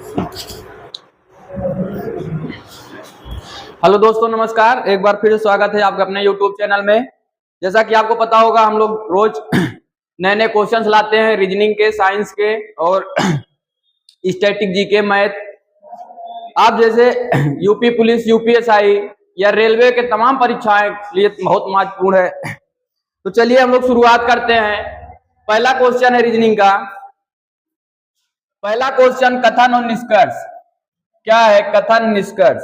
Hello दोस्तों, नमस्कार। एक बार फिर स्वागत है आपका अपने YouTube चैनल में। जैसा कि आपको पता होगा, हम लोग रोज नए नए क्वेश्चंस लाते हैं रीजनिंग के, साइंस के और स्टैटिक, जीके, मैथ। आप जैसे यूपी पुलिस, यूपीएसआई या रेलवे के तमाम परीक्षाएं लिए बहुत महत्वपूर्ण है। तो चलिए हम लोग शुरुआत करते हैं। पहला क्वेश्चन है रीजनिंग का। पहला क्वेश्चन, कथन और निष्कर्ष। क्या है कथन निष्कर्ष?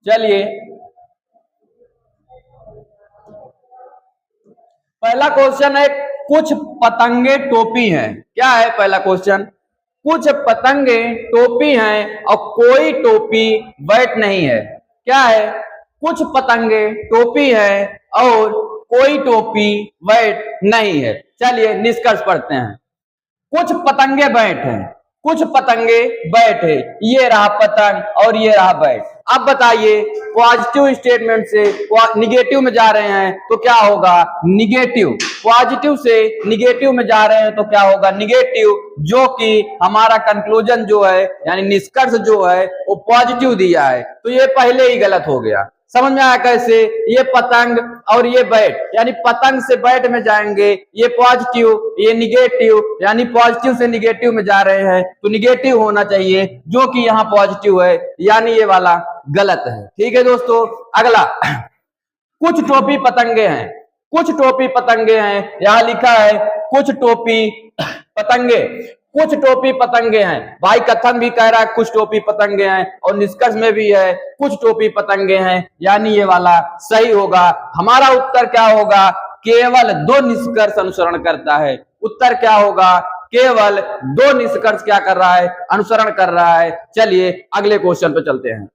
चलिए, पहला क्वेश्चन है, कुछ पतंगे टोपी हैं। क्या है पहला क्वेश्चन? कुछ पतंगे टोपी हैं और कोई टोपी बैट नहीं है। क्या है? कुछ पतंगे टोपी है और कोई टोपी बैट नहीं है। चलिए निष्कर्ष पढ़ते हैं। कुछ पतंगे बैट हैं, कुछ पतंगे बैट है। ये रहा पतंग और ये रहा बैट। अब बताइए, पॉजिटिव स्टेटमेंट से निगेटिव में जा रहे हैं तो क्या होगा? निगेटिव। पॉजिटिव से निगेटिव में जा रहे हैं तो क्या होगा? निगेटिव। जो कि हमारा कंक्लूजन जो है, यानी निष्कर्ष जो है, वो पॉजिटिव दिया है, तो ये पहले ही गलत हो गया। समझ में आया कैसे? ये पतंग और ये बैट, यानी पतंग से बैट में जाएंगे, ये पॉजिटिव, ये निगेटिव, यानी पॉजिटिव से निगेटिव में जा रहे हैं तो निगेटिव होना चाहिए, जो कि यहाँ पॉजिटिव है, यानी ये वाला गलत है। ठीक है दोस्तों, अगला, कुछ टोपी पतंगे हैं। कुछ टोपी पतंगे हैं, यहां लिखा है कुछ टोपी पतंगे। कुछ टोपी पतंगे हैं। भाई कथन भी कह रहा है कुछ टोपी पतंगे हैं और निष्कर्ष में भी है कुछ टोपी पतंगे हैं, यानी ये वाला सही होगा। हमारा उत्तर क्या होगा? केवल दो निष्कर्ष अनुसरण करता है। उत्तर क्या होगा? केवल दो निष्कर्ष क्या कर रहा है? अनुसरण कर रहा है। चलिए अगले क्वेश्चन पे चलते हैं।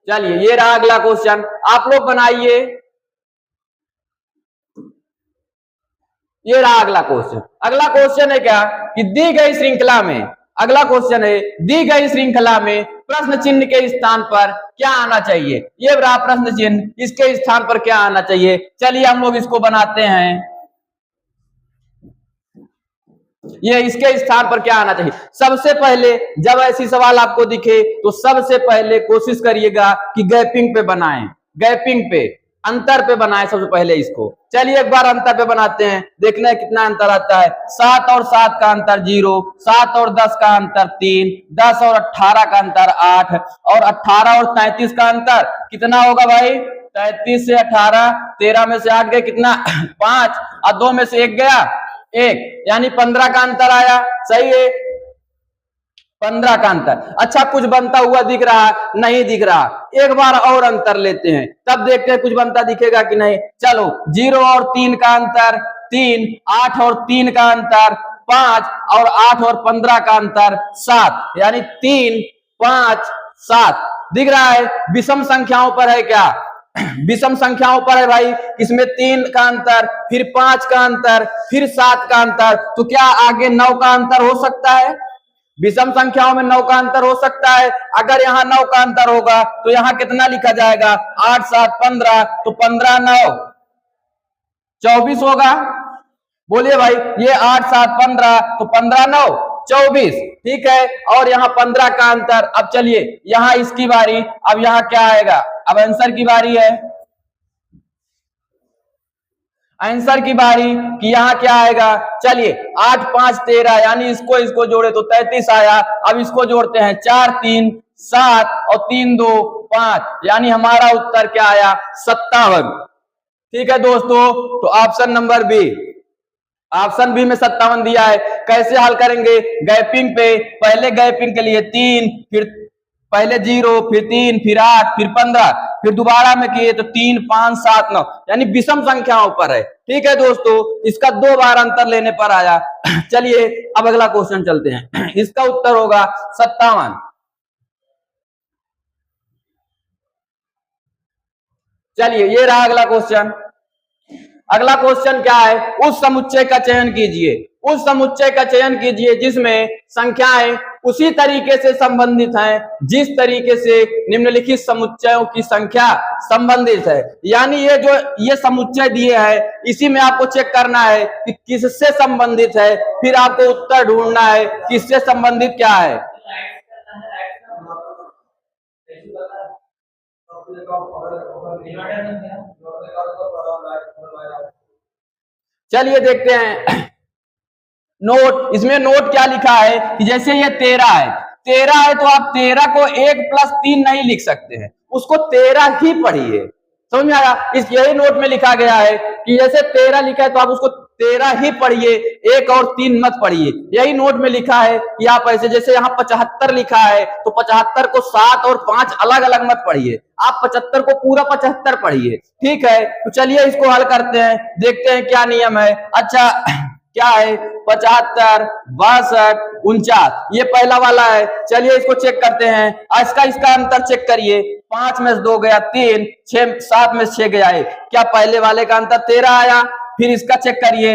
चलिए, ये रहा अगला क्वेश्चन, आप लोग बनाइए। ये रहा अगला क्वेश्चन। अगला क्वेश्चन है क्या कि दी गई श्रृंखला में, अगला क्वेश्चन है, दी गई श्रृंखला में प्रश्न चिन्ह के स्थान पर क्या आना चाहिए? ये रहा प्रश्न चिन्ह, इसके स्थान पर क्या आना चाहिए? चलिए हम लोग इसको बनाते हैं। ये इसके स्थान पर क्या आना चाहिए? सबसे पहले जब ऐसी सवाल आपको दिखे तो सबसे पहले कोशिश करिएगा कि गैपिंग पे बनाएं, गैपिंग पे, अंतर पे बनाएं सबसे पहले इसको। चलिए एक बार अंतर पे बनाते हैं, देखना है कितना अंतर आता है। 7 और 7 का अंतर 0, 7 और 10 का अंतर 3, 10 और 18 का अंतर 8 और 18 और 33 का अंतर कितना होगा भाई? 33 से 18, 13 में से 8 गए कितना? 5 और 2 में से 1 गया 1, यानी 15 का अंतर आया। सही है, 15 का अंतर। अच्छा, कुछ बनता हुआ दिख रहा? नहीं दिख रहा। एक बार और अंतर लेते हैं, तब देखते हैं कुछ बनता दिखेगा कि नहीं। चलो, 0 और 3 का अंतर 3, 8 और 3 का अंतर 5 और 8 और 15 का अंतर 7, यानी 3, 5, 7 दिख रहा है। विषम संख्याओं पर है क्या? विषम संख्याओं पर है भाई। इसमें 3 का अंतर, फिर 5 का अंतर, फिर 7 का अंतर, तो क्या आगे 9 का अंतर हो सकता है? विषम संख्याओं में 9 का अंतर हो सकता है। अगर यहाँ 9 का अंतर होगा तो यहाँ कितना लिखा जाएगा? 8, 7, 15, तो 15, 9, 24 होगा। बोलिए भाई, ये 8, 7, 15, तो 15, 9, 24। ठीक है, और यहाँ 15 का अंतर। अब चलिए यहाँ इसकी बारी, अब यहाँ क्या आएगा? अब आंसर की बारी है, आंसर की बारी कि यहाँ क्या आएगा। चलिए 8, 5, 13, यानी इसको जोड़े तो 33 आया। अब इसको जोड़ते हैं, 4, 3, 7 और 3, 2, 5, यानी हमारा उत्तर क्या आया? 57। ठीक है दोस्तों, तो option number B, option B में 57 दिया है। कैसे हल करेंगे? गैपिंग पे, पहले गैपिंग के लिए 3, फिर पहले 0, फिर 3, फिर 8, फिर 15, फिर दोबारा में किए तो 3, 5, 7, 9, यानी विषम संख्याओं पर है। ठीक है दोस्तों, इसका 2 बार अंतर लेने पर आया। चलिए अब अगला क्वेश्चन चलते हैं। इसका उत्तर होगा 57। चलिए ये रहा अगला क्वेश्चन। अगला क्वेश्चन क्या है? उस समुच्चय का चयन कीजिए, उस समुच्चय का चयन कीजिए जिसमें संख्याएं उसी तरीके से संबंधित हैं जिस तरीके से निम्नलिखित समुच्चयों की संख्या संबंधित है। यानी ये समुच्चय दिए हैं, इसी में आपको चेक करना है कि किससे संबंधित है, फिर आपको उत्तर ढूंढना है किससे संबंधित क्या है। चलिए देखते हैं नोट। इसमें नोट क्या लिखा है कि जैसे ये 13 है तो आप 13 को 1+3 नहीं लिख सकते हैं, उसको 13 ही पढ़िए। समझ में आया? यही नोट में लिखा गया है कि जैसे 13 लिखा है तो आप उसको 13 ही पढ़िए, 1 और 3 मत पढ़िए। यही नोट में लिखा है कि आप ऐसे, जैसे यहाँ 75 लिखा है तो 75 को 7 और 5 अलग अलग मत पढ़िए, आप 75 को पूरा 75 पढ़िए। ठीक है, तो चलिए इसको हल करते हैं, देखते हैं क्या नियम है। अच्छा क्या है, 75, 62, 49, ये पहला वाला है। चलिए इसको चेक करते हैं, इसका अंतर चेक करिए। 5 में से 2 गया 3, 7 में से 6 गया 1। क्या पहले वाले का अंतर 13 आया? फिर इसका चेक करिए,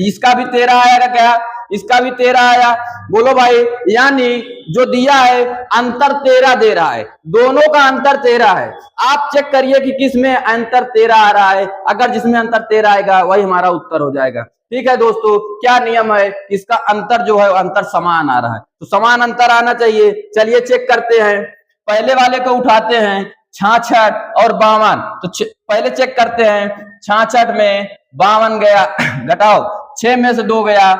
इसका भी 13 आया क्या? इसका भी 13 आया। बोलो भाई, यानी जो दिया है अंतर 13 दे रहा है, दोनों का अंतर 13 है। आप चेक करिए कि किस में अंतर 13 आ रहा है, अगर जिसमें अंतर 13 आएगा वही हमारा उत्तर हो जाएगा। ठीक है दोस्तों, क्या नियम है, इसका अंतर जो है अंतर समान आ रहा है, तो समान अंतर आना चाहिए। चलिए चेक करते हैं, पहले वाले को उठाते हैं, 66 और 52। तो पहले चेक करते हैं, 66 में 52 गया, घटाओ 6 में से 2 गया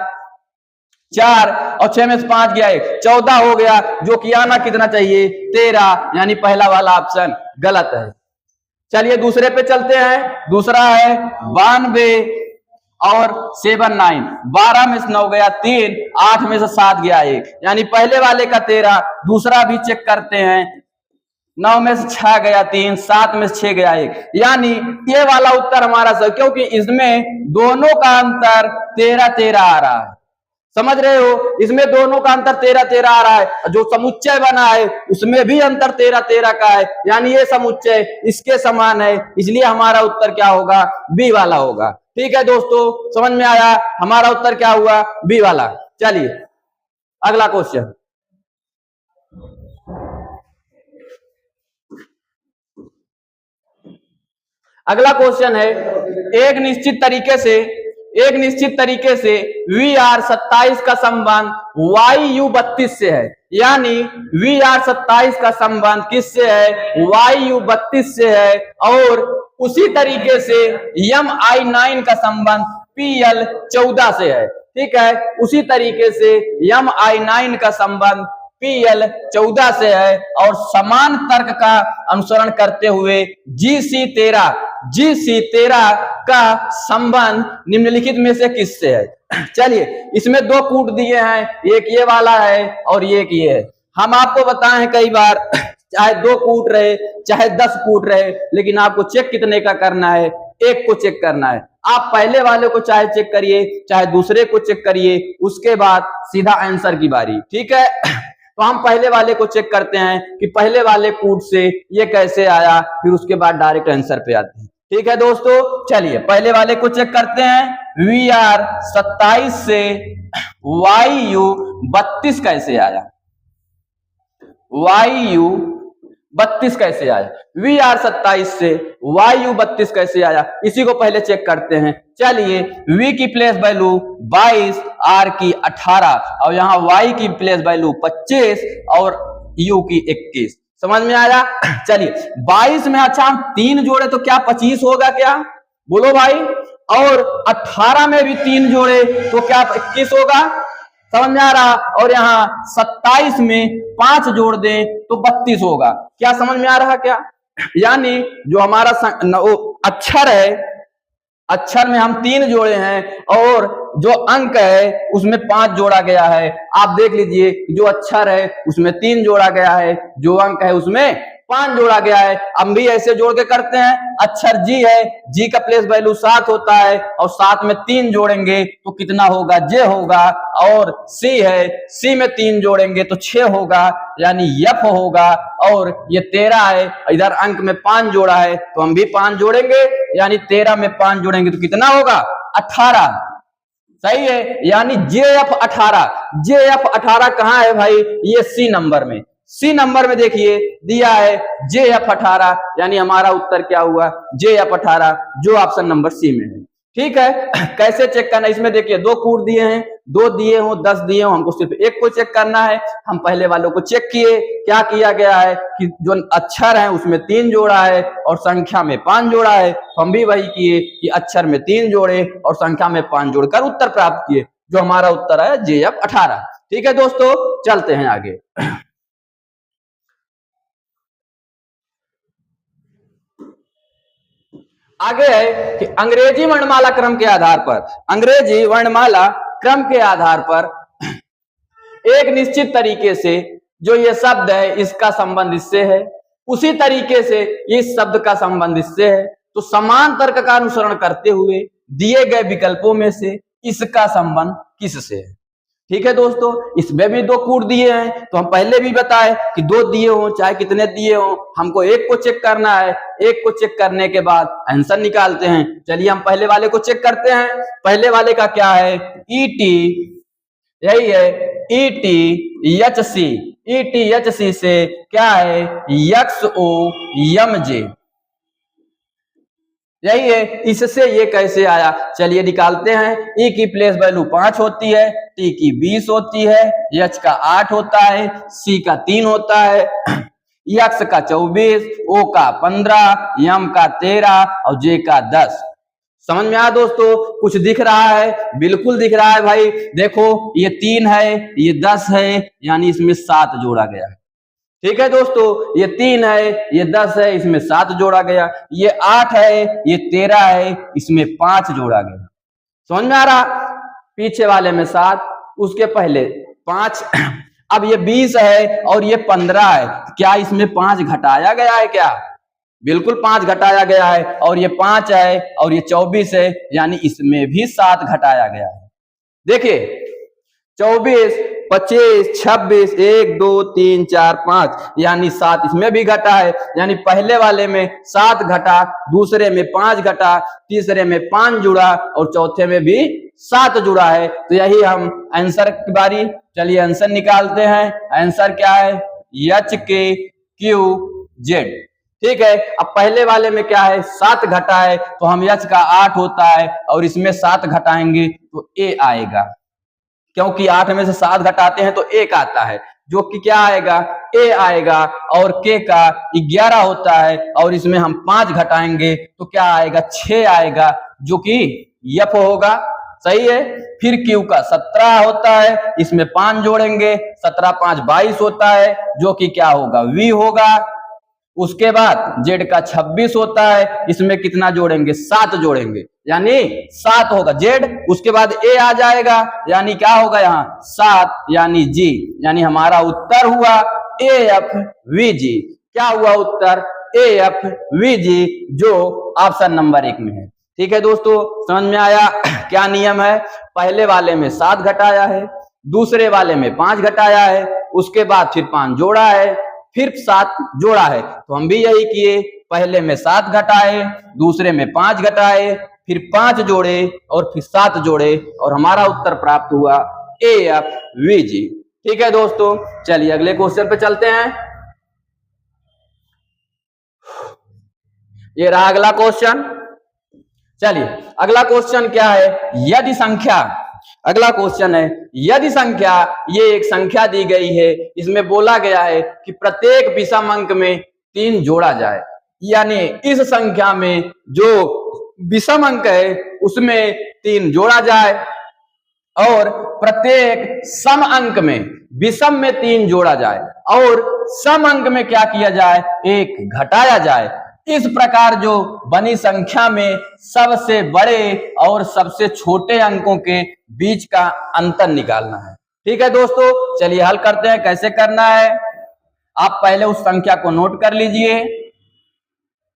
4 और 6 में से 5 गया 1, 14 हो गया, जो कि आना कितना चाहिए 13, यानी पहला वाला ऑप्शन गलत है। चलिए दूसरे पे चलते हैं, दूसरा है 92 और 79, 12 में से 9 गया 3, 8 में से 7 गया 1, यानी पहले वाले का 13। दूसरा भी चेक करते हैं, 9 में से 6 गया 3, 7 में से 6 गया 1, यानी ये वाला उत्तर हमारा सही, क्योंकि इसमें दोनों का अंतर 13-13 आ रहा है। समझ रहे हो, इसमें दोनों का अंतर 13-13 आ रहा है। जो समुच्चय बना है उसमें भी अंतर 13-13 का है, यानी ये समुच्चय इसके समान है, इसलिए हमारा उत्तर क्या होगा, बी वाला होगा। ठीक है दोस्तों, समझ में आया? हमारा उत्तर क्या हुआ, बी वाला। चलिए अगला क्वेश्चन, अगला क्वेश्चन है, एक निश्चित तरीके से VR27 का संबंध YU32 से है, यानी VR27 का संबंध किससे है, YU32 से है, और उसी तरीके से MI9 का संबंध PL14 से है। ठीक है, उसी तरीके से MI9 का संबंध PL14 से है, और समान तर्क का अनुसरण करते हुए GC13 का संबंध निम्नलिखित में से किससे है। चलिए इसमें 2 कूट दिए हैं, एक ये वाला है और एक ये है। हम आपको बताए हैं कई बार, चाहे 2 कूट रहे चाहे 10 कूट रहे, लेकिन आपको चेक कितने का करना है, एक को चेक करना है। आप पहले वाले को चाहे चेक करिए चाहे दूसरे को चेक करिए, उसके बाद सीधा आंसर की बारी। ठीक है, तो हम पहले वाले को चेक करते हैं कि पहले वाले कूट से ये कैसे आया, फिर उसके बाद डायरेक्ट आंसर पे आते हैं। ठीक है दोस्तों, चलिए पहले वाले को चेक करते हैं, VR27 से YU32 कैसे आया, YU32 कैसे आया, VR27 से YU32 कैसे आया, इसी को पहले चेक करते हैं। चलिए V की प्लेस वैल्यू 22, R की 18, और यहाँ Y की प्लेस वैल्यू 25 और U की 21। समझ में आया? चलिए 22 में अच्छा हम 3 जोड़े तो क्या 25 होगा क्या, बोलो भाई, और 18 में भी 3 जोड़े तो क्या 21 होगा। समझ में आ रहा? और यहाँ 27 में 5 जोड़ दें तो 32 होगा। क्या समझ में आ रहा क्या? यानी जो हमारा अक्षर है, अक्षर में हम 3 जोड़े हैं और जो अंक है उसमें 5 जोड़ा गया है। आप देख लीजिए, जो अक्षर है उसमें 3 जोड़ा गया है, जो अंक है उसमें 5 जोड़ा गया है। हम भी ऐसे जोड़ के करते हैं, अक्षर जी है, जी का प्लेस वैल्यू 7 होता है, और 7 में 3 जोड़ेंगे तो कितना होगा, जे होगा, और सी है, सी में 3 जोड़ेंगे तो 6 होगा, यानी एफ होगा, और ये 13 है, इधर अंक में 5 जोड़ा है तो हम भी 5 जोड़ेंगे, यानी 13 में 5 जोड़ेंगे तो कितना होगा 18। सही है, यानी JF18। JF18 कहाँ है भाई? ये सी नंबर में। सी नंबर में देखिए दिया है JF18, यानी हमारा उत्तर क्या हुआ? JF18, जो ऑप्शन नंबर सी में है। ठीक है, कैसे चेक करना? इसमें देखिए दो कूट दिए हैं, 2 दिए हो 10 दिए हो, हमको सिर्फ एक को चेक करना है। हम पहले वालों को चेक किए, क्या किया गया है कि जो अक्षर है उसमें 3 जोड़ा है और संख्या में 5 जोड़ा है। हम भी वही किए कि अक्षर में 3 जोड़े और संख्या में 5 जोड़कर उत्तर प्राप्त किए, जो हमारा उत्तर है JF18। ठीक है दोस्तों, चलते हैं आगे। आगे है कि अंग्रेजी वर्णमाला क्रम के आधार पर, अंग्रेजी वर्णमाला क्रम के आधार पर एक निश्चित तरीके से जो ये शब्द है इसका संबंध इससे है, उसी तरीके से इस शब्द का संबंध इससे है। तो समान तर्क का अनुसरण करते हुए दिए गए विकल्पों में से इसका संबंध किससे है? ठीक है दोस्तों, इसमें भी 2 कूट दिए हैं, तो हम पहले भी बताए कि 2 दिए हो चाहे कितने दिए हो, हमको एक को चेक करना है। एक को चेक करने के बाद आंसर निकालते हैं। चलिए हम पहले वाले को चेक करते हैं। पहले वाले का क्या है? ET, यही है ETHC। ETHC से क्या है? XOMJ, यही है। इससे ये कैसे आया? चलिए निकालते हैं। E की प्लेस वैल्यू 5 होती है, T की 20 होती है, H का 8 होता है, C का 3 होता है, X का 24, O का 15, M का 13 और J का 10। समझ में आया दोस्तों? कुछ दिख रहा है? बिल्कुल दिख रहा है भाई। देखो ये 3 है, ये 10 है, यानी इसमें 7 जोड़ा गया है। ठीक है दोस्तों, ये 3 है, ये 10 है, इसमें 7 जोड़ा गया। ये 8 है, ये 13 है, इसमें 5 जोड़ा गया। समझ में आ रहा? पीछे वाले में 7, उसके पहले 5। अब ये 20 है और ये 15 है, क्या इसमें 5 घटाया गया है क्या? बिल्कुल 5 घटाया गया है। और ये 5 है और ये 24 है, यानी इसमें भी 7 घटाया गया है। देखिए 24, 25, 26, 1, 2, 3, 4, 5, यानी 7 इसमें भी घटा है। यानी पहले वाले में 7 घटा, दूसरे में 5 घटा, तीसरे में 5 जुड़ा और चौथे में भी 7 जुड़ा है। तो यही हम आंसर की बारी। चलिए आंसर निकालते हैं। आंसर क्या है? HKQZ। ठीक है, अब पहले वाले में क्या है? 7 घटा है, तो हम H का 8 होता है और इसमें 7 घटाएंगे तो A आएगा, क्योंकि 8 में से 7 घटाते हैं तो 1 आता है, जो कि क्या आएगा? A आएगा। और K का 11 होता है और इसमें हम 5 घटाएंगे तो क्या आएगा? 6 आएगा, जो कि F होगा। सही है। फिर Q का 17 होता है, इसमें 5 जोड़ेंगे, 17 5 22 होता है, जो कि क्या होगा? V होगा। उसके बाद Z का 26 होता है, इसमें कितना जोड़ेंगे? 7 जोड़ेंगे, यानी 7 होगा Z। उसके बाद A आ जाएगा, यानी क्या होगा यहाँ? 7, यानी G, यानी हमारा उत्तर हुआ AFVG। क्या हुआ उत्तर? AFVG, जो ऑप्शन नंबर 1 में है। ठीक है दोस्तों, समझ में आया? क्या नियम है? पहले वाले में 7 घटाया है, दूसरे वाले में 5 घटाया है, उसके बाद फिर 5 जोड़ा है, फिर 7 जोड़ा है। तो हम भी यही किए, पहले में 7 घटाए, दूसरे में 5 घटाए, फिर 5 जोड़े और फिर 7 जोड़े और हमारा उत्तर प्राप्त हुआ AFVG। ठीक है दोस्तों, चलिए अगले क्वेश्चन पे चलते हैं। ये रहा अगला क्वेश्चन। चलिए अगला क्वेश्चन क्या है? यदि संख्या, अगला क्वेश्चन है यदि संख्या, ये एक संख्या दी गई है, इसमें बोला गया है कि प्रत्येक विषम अंक में 3 जोड़ा जाए, यानी इस संख्या में जो विषम अंक है उसमें 3 जोड़ा जाए और प्रत्येक सम अंक में, विषम में 3 जोड़ा जाए और सम अंक में क्या किया जाए? 1 घटाया जाए। इस प्रकार जो बनी संख्या में सबसे बड़े और सबसे छोटे अंकों के बीच का अंतर निकालना है। ठीक है दोस्तों, चलिए हल करते हैं। कैसे करना है? आप पहले उस संख्या को नोट कर लीजिए।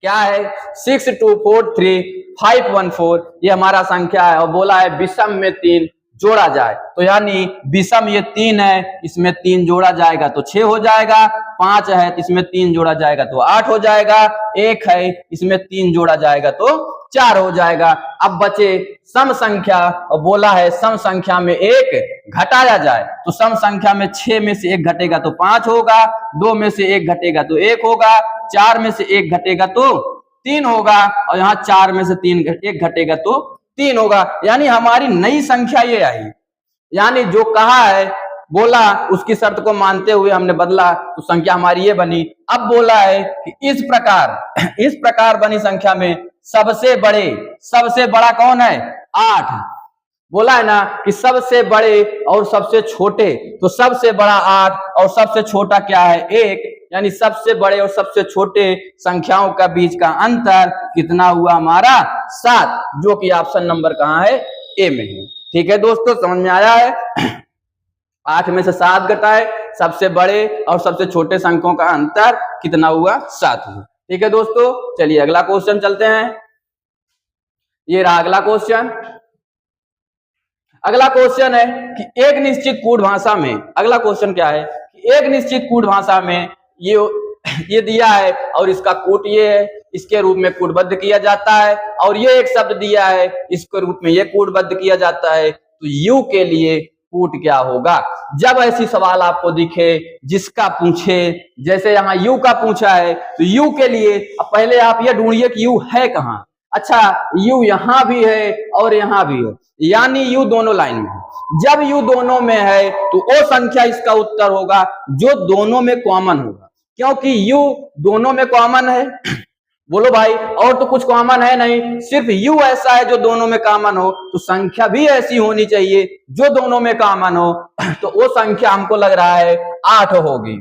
क्या है? 6243 514, ये हमारा संख्या है और बोला है विषम में 3 जोड़ा जाए। तो यानी विषम ये 3 है, इसमें 3 जोड़ा जाएगा तो 6 हो जाएगा। 5 है तो इसमें 3 जोड़ा जाएगा तो 8 हो जाएगा। 1 है इसमें 3 जोड़ा जाएगा तो 4 हो जाएगा। अब बचे सम संख्या, और बोला है सम संख्या में 1 घटाया जाए। तो सम संख्या में 6 में से 1 घटेगा तो 5 होगा, 2 में से 1 घटेगा तो 1 होगा, 4 में से 1 घटेगा तो 3 होगा, और यहाँ 4 में से 1 घटेगा तो 3 होगा। यानी हमारी नई संख्या ये आई। यानी जो कहा है बोला उसकी शर्त को मानते हुए हमने बदला तो संख्या हमारी ये बनी। अब बोला है कि इस प्रकार बनी संख्या में सबसे बड़ा कौन है? 8। बोला है ना कि सबसे बड़े और सबसे छोटे, तो सबसे बड़ा 8 और सबसे छोटा क्या है? 1। यानी सबसे बड़े और सबसे छोटे संख्याओं का बीच का अंतर कितना हुआ? हमारा 7, जो कि ऑप्शन नंबर कहाँ है? ए में है। ठीक है दोस्तों, समझ में आया है? 8 में से 7 घटाए, सबसे बड़े और सबसे छोटे संख्याओं का अंतर कितना हुआ? 7 हुआ। ठीक है दोस्तों, चलिए अगला क्वेश्चन चलते हैं। ये रहा अगला क्वेश्चन। अगला क्वेश्चन है कि एक निश्चित कूट भाषा में, अगला क्वेश्चन क्या है कि एक निश्चित कूट भाषा में ये दिया है और इसका कूट ये है, इसके रूप में कूटबद्ध किया जाता है, और ये एक शब्द दिया है, इसके रूप में ये कूटबद्ध किया जाता है। तो यू के लिए कूट क्या होगा? जब ऐसी सवाल आपको दिखे जिसका पूछे, जैसे यहाँ यू का पूछा है, तो यू के लिए पहले आप ये ढूंढिए कि यू है कहाँ। अच्छा, यू यहाँ भी है और यहाँ भी है, यानी यू दोनों लाइन में है। जब यू दोनों में है तो वो संख्या इसका उत्तर होगा जो दोनों में कॉमन होगा, क्योंकि यू दोनों में कॉमन है। बोलो भाई, और तो कुछ कॉमन है नहीं, सिर्फ यू ऐसा है जो दोनों में कॉमन हो, तो संख्या भी ऐसी होनी चाहिए जो दोनों में कॉमन हो। तो वो संख्या हमको लग रहा है 8 होगी।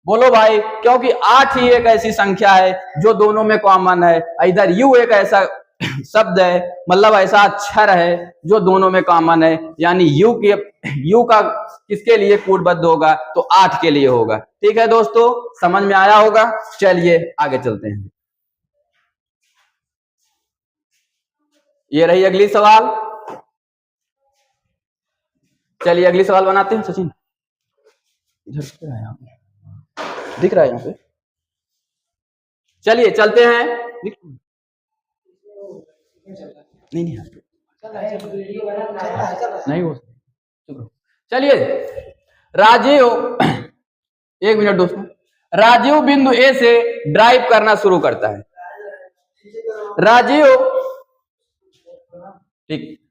बोलो भाई, क्योंकि 8 ही एक ऐसी संख्या है जो दोनों में कॉमन है। इधर यू एक ऐसा शब्द है, मतलब ऐसा अक्षर है जो दोनों में कॉमन है, यानी यू का किसके लिए कूटबद्ध होगा? तो 8 के लिए होगा। ठीक है दोस्तों, समझ में आया होगा। चलिए आगे चलते हैं। ये रही अगली सवाल। चलिए अगली सवाल बनाते हैं। सचिन इधर दिख रहा है यहाँ पे। चलिए चलते हैं। नहीं वो चलिए। राजीव, एक मिनट दोस्तों। राजीव बिंदु ए से ड्राइव करना शुरू करता है।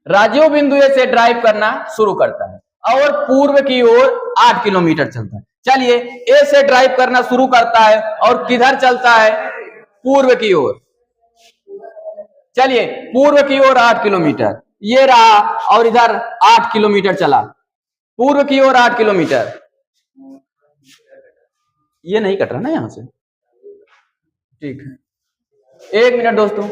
राजीव बिंदु ए से ड्राइव करना शुरू करता है और पूर्व की ओर 8 किलोमीटर चलता है। चलिए, ए से ड्राइव करना शुरू करता है और किधर चलता है? पूर्व की ओर। चलिए, पूर्व की ओर 8 किलोमीटर ये रहा, और इधर 8 किलोमीटर चला। पूर्व की ओर 8 किलोमीटर, ये नहीं कट रहा ना यहां से। ठीक है, 1 मिनट दोस्तों।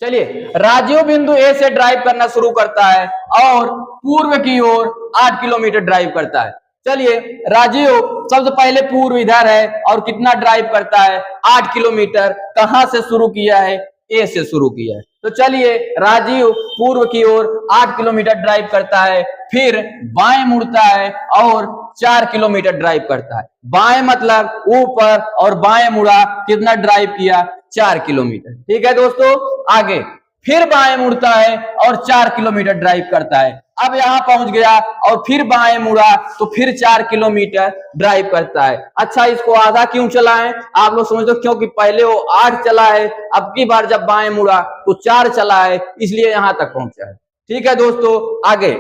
चलिए, राजीव बिंदु ए से ड्राइव करना शुरू करता है और पूर्व की ओर 8 किलोमीटर ड्राइव करता है। चलिए, राजीव सबसे पहले पूर्व इधर है और कितना ड्राइव करता है? 8 किलोमीटर। कहां से शुरू किया है? ए से शुरू किया है। तो चलिए, राजीव पूर्व की ओर 8 किलोमीटर ड्राइव करता है, फिर बाएं मुड़ता है और 4 किलोमीटर ड्राइव करता है। बाएं मतलब ऊपर, और बाएं मुड़ा, कितना ड्राइव किया? 4 किलोमीटर। ठीक है दोस्तों, आगे फिर बाएं मुड़ता है और 4 किलोमीटर ड्राइव करता है। अब यहां पहुंच गया और फिर बाएं मुड़ा तो फिर 4 किलोमीटर ड्राइव करता है। अच्छा, इसको आधा क्यों चलाएं? आप लोग समझ लो, क्योंकि पहले वो 8 चला है, अब की बार जब बाएं मुड़ा तो 4 चला है, इसलिए यहां तक पहुंचा है। ठीक है दोस्तों, आगे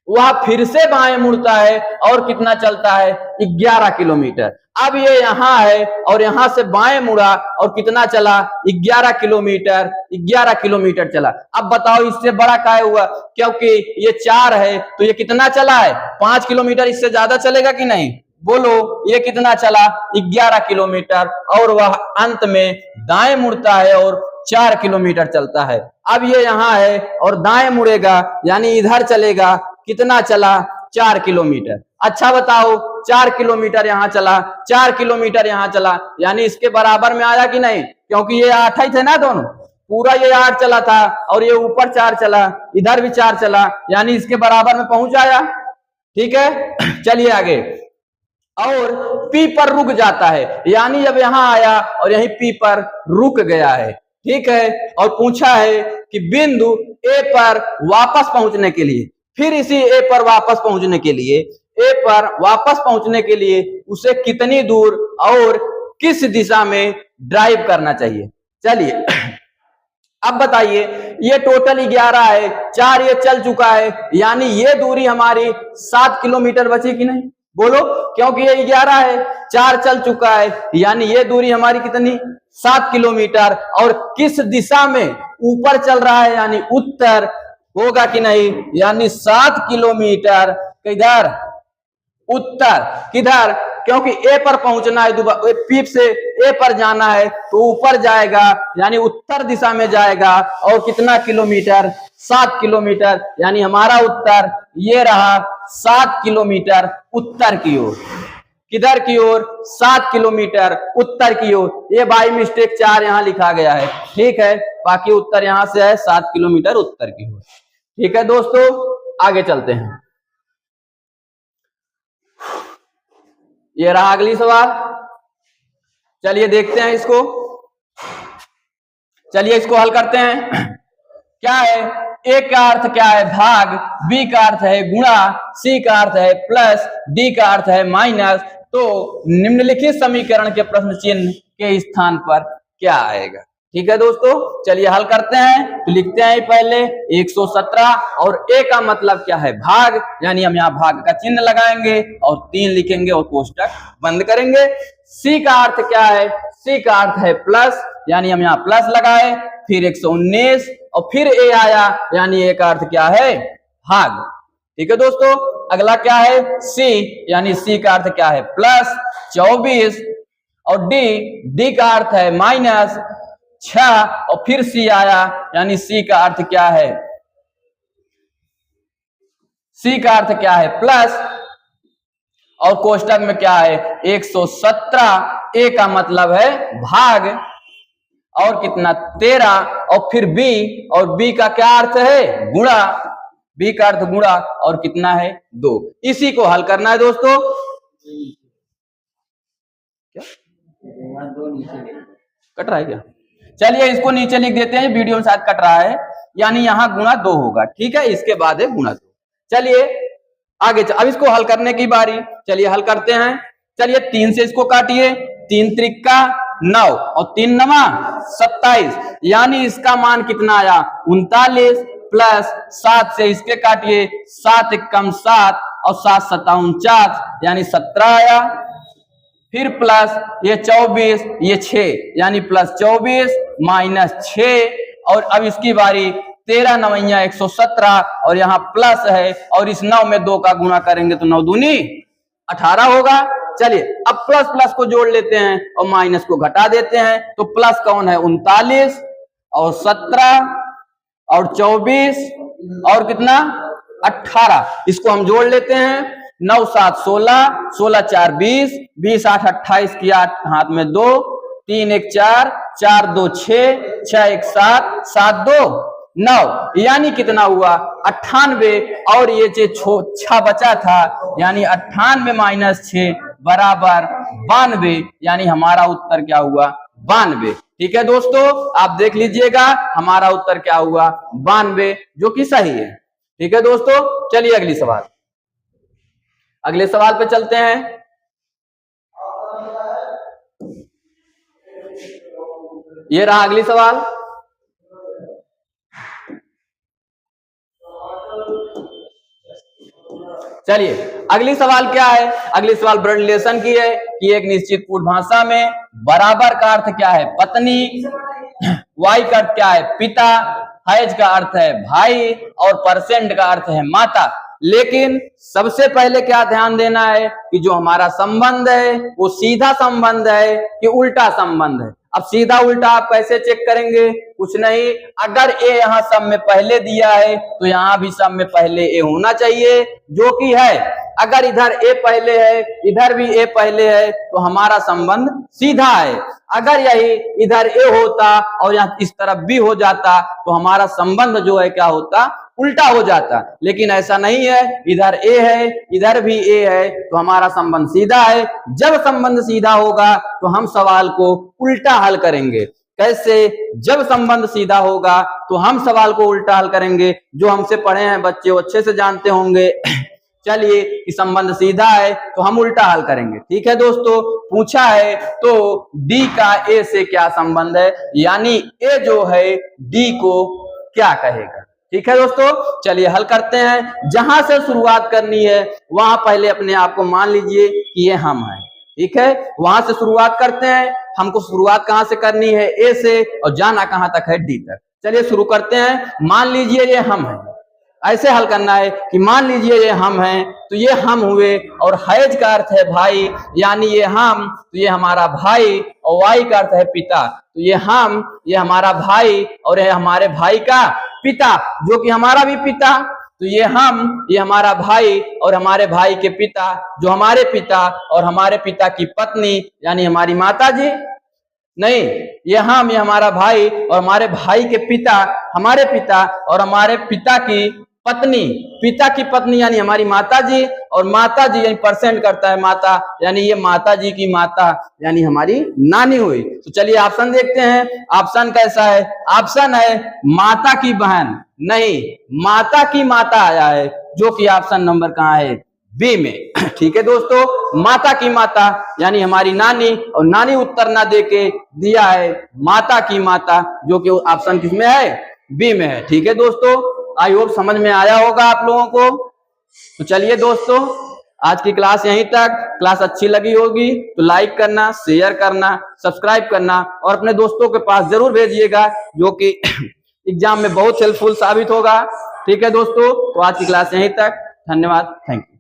वह फिर से बाएं मुड़ता है और कितना चलता है? 11 किलोमीटर। अब ये यहाँ है और यहाँ से बाएं मुड़ा और कितना चला? 11 किलोमीटर चला। अब बताओ, इससे बड़ा क्या हुआ? क्योंकि ये 4 है तो ये कितना चला है? 5 किलोमीटर। इससे ज्यादा चलेगा कि नहीं? बोलो, ये कितना चला? 11 किलोमीटर। और वह अंत में दाएं मुड़ता है और 4 किलोमीटर चलता है। अब ये यहाँ है और दाएं मुड़ेगा, यानी इधर चलेगा। कितना चला? 4 किलोमीटर। अच्छा बताओ, 4 किलोमीटर यहाँ चला, 4 किलोमीटर यहाँ चला, यानी इसके बराबर में आया कि नहीं? क्योंकि ये 8 ही थे ना दोनों। पूरा ये 8 चला था और ये ऊपर 4 चला, इधर भी 4 चला, यानी इसके बराबर में पहुंच आया। ठीक है, चलिए आगे। और P पर रुक जाता है, यानी जब यहां आया और यहीं P पर रुक गया है। ठीक है, और पूछा है कि बिंदु A पर वापस पहुंचने के लिए, फिर इसी A पर वापस पहुंचने के लिए, A पर वापस पहुंचने के लिए उसे कितनी दूर और किस दिशा में ड्राइव करना चाहिए। चलिए अब बताइए, ये टोटल 11 है, 4 ये चल चुका है, यानी ये दूरी हमारी 7 किलोमीटर बची कि नहीं, बोलो, क्योंकि ये 11 है, 4 चल चुका है, यानी ये दूरी हमारी कितनी, 7 किलोमीटर। और किस दिशा में, ऊपर चल रहा है, यानी उत्तर होगा कि नहीं, यानी 7 किलोमीटर किधर, उत्तर, किधर, क्योंकि ए पर पहुंचना है, पी से ए पर जाना है तो ऊपर जाएगा, यानी उत्तर दिशा में जाएगा। और कितना किलोमीटर, 7 किलोमीटर, यानी हमारा उत्तर ये रहा 7 किलोमीटर उत्तर की ओर। किधर की ओर, 7 किलोमीटर उत्तर की ओर। ये बाई मिस्टेक 4 यहां लिखा गया है। ठीक है, बाकी उत्तर यहां से है 7 किलोमीटर उत्तर की ओर। ठीक है दोस्तों, आगे चलते हैं। ये रहा अगली सवाल, चलिए देखते हैं इसको, चलिए इसको हल करते हैं। क्या है, ए का अर्थ क्या है, भाग, बी का अर्थ है गुणा, सी का अर्थ है प्लस, डी का अर्थ है माइनस। तो निम्नलिखित समीकरण के प्रश्न चिन्ह के स्थान पर क्या आएगा। ठीक है दोस्तों, चलिए हल करते हैं। तो लिखते हैं पहले 117, और ए का मतलब क्या है, भाग, यानी हम यहाँ भाग का चिन्ह लगाएंगे और 3 लिखेंगे और कोष्टक बंद करेंगे। सी का अर्थ क्या है, सी का अर्थ है प्लस, यानी हम यहाँ प्लस लगाए, फिर 119 और फिर ए आया, यानी ए का अर्थ क्या है, भाग। ठीक है दोस्तों, अगला क्या है, सी, यानी सी का अर्थ क्या है, प्लस 24, और डी का अर्थ है माइनस 6, और फिर सी आया, यानी सी का अर्थ क्या है, सी का अर्थ क्या है, प्लस, और कोष्टक में क्या है 117, ए का मतलब है भाग, और कितना 13, और फिर बी, और बी का क्या अर्थ है, गुणा, बी का अर्थ गुणा, और कितना है 2। इसी को हल करना है दोस्तों। क्या कट रहा है क्या, चलिए इसको नीचे लिख देते हैं, वीडियो में शायद कट रहा है, यानी यहां गुणा 2 होगा। ठीक है, इसके बाद है गुणा 2। चलिए आगे, अब इसको हल करने की बारी, चलिए हल करते हैं। चलिए 3 से इसको काटिए, 3 त्रिका 9 और 3 नवा 27, यानी इसका मान कितना आया 39, प्लस 7 से इसके काटिए, 7 एकम 7 और 7 7 49, यानी 17 आया। फिर प्लस ये 24, ये 6, यानी प्लस 24 माइनस 6, और अब इसकी बारी 13 9 117, और यहाँ प्लस है, और इस 9 में 2 का गुणा करेंगे तो 9 दूनी 18 होगा। चलिए अब प्लस प्लस को जोड़ लेते हैं और माइनस को घटा देते हैं, तो प्लस कौन है 39 और 17 और 24 और कितना 18, इसको हम जोड़ लेते हैं। 9 7 16, 16 4 20, 20 8 28 की 8 हाथ में 2, 3 1 4, 4 2 6, 6 1 7, 7 2 9, यानी कितना हुआ 98, और ये जो 6 बचा था, यानी 98 माइनस 6 बराबर 92, यानी हमारा उत्तर क्या हुआ 92। ठीक है दोस्तों, आप देख लीजिएगा हमारा उत्तर क्या हुआ 92, जो कि सही है। ठीक है दोस्तों, चलिए अगली सवाल, अगले सवाल पे चलते हैं। ये रहा अगली सवाल। चलिए अगली सवाल क्या है, अगली सवाल ब्लड रिलेशन की है कि एक निश्चित पूर्ण भाषा में बराबर का अर्थ क्या है पत्नी, वाई का अर्थ क्या है पिता, हैज का अर्थ है भाई, और परसेंट का अर्थ है माता। लेकिन सबसे पहले क्या ध्यान देना है कि जो हमारा संबंध है वो सीधा संबंध है कि उल्टा संबंध है। अब सीधा उल्टा आप कैसे चेक करेंगे, कुछ नहीं, अगर ए यहाँ सब में पहले दिया है तो यहाँ भी सब में पहले ए होना चाहिए, जो कि है अगर इधर ए पहले है, इधर भी ए पहले है, तो हमारा संबंध सीधा है। अगर यही इधर ए होता और यहाँ इस तरफ बी हो जाता तो हमारा संबंध जो है क्या होता, उल्टा हो जाता। लेकिन ऐसा नहीं है, इधर ए है, इधर भी ए है, तो हमारा संबंध सीधा है। जब संबंध सीधा होगा तो हम सवाल को उल्टा हल करेंगे। कैसे? जब संबंध सीधा होगा तो हम सवाल को उल्टा हल करेंगे। जो हमसे पढ़े हैं बच्चे वो अच्छे से जानते होंगे। चलिए, कि संबंध सीधा है तो हम उल्टा हल करेंगे। ठीक है दोस्तों, पूछा है तो डी का ए से क्या संबंध है, यानी ए जो है डी को क्या कहेगा। ठीक है दोस्तों, चलिए हल करते हैं। जहां से शुरुआत करनी है वहां पहले अपने आप को मान लीजिए कि ये हम है। ठीक है, वहां से शुरुआत करते हैं। हमको शुरुआत कहां से करनी है, ए से, और जाना कहां तक है, डी तक। चलिए शुरू करते हैं। मान लीजिए ये हम है, ऐसे हल करना है कि मान लीजिए ये हम हैं, तो ये हम हुए, और हैज का अर्थ है भाई, यानी ये हम, तो ये हमारा भाई, और वाई का अर्थ है पिता, तो ये हम, ये हमारा भाई, और ये हमारे भाई का पिता, जो कि हमारा भी पिता, तो ये हम, ये हमारा भाई, और हमारे भाई के पिता, जो हमारे पिता, और हमारे पिता की पत्नी यानी हमारी माता जी, नहीं, ये हम, ये हमारा भाई, और हमारे भाई के पिता, हमारे पिता, और हमारे पिता की पत्नी, पिता की पत्नी यानी हमारी माता जी, और माता जी यानी परसेंट करता है माता, यानी ये माता जी की माता यानी हमारी नानी हुई। तो चलिए ऑप्शन देखते हैं। ऑप्शन कैसा है? ऑप्शन है माता की बहन, नहीं, माता की माता आया है, जो कि ऑप्शन नंबर कहाँ है, बी में। ठीक है दोस्तों, माता की माता यानी हमारी नानी, और नानी उत्तर ना देके दिया है माता की माता, जो कि ऑप्शन किसमें है, बी में है। ठीक है दोस्तों, आई होप समझ में आया होगा आप लोगों को। तो चलिए दोस्तों, आज की क्लास यहीं तक। क्लास अच्छी लगी होगी तो लाइक करना, शेयर करना, सब्सक्राइब करना, और अपने दोस्तों के पास जरूर भेजिएगा, जो कि एग्जाम में बहुत हेल्पफुल साबित होगा। ठीक है दोस्तों, तो आज की क्लास यहीं तक। धन्यवाद, थैंक यू।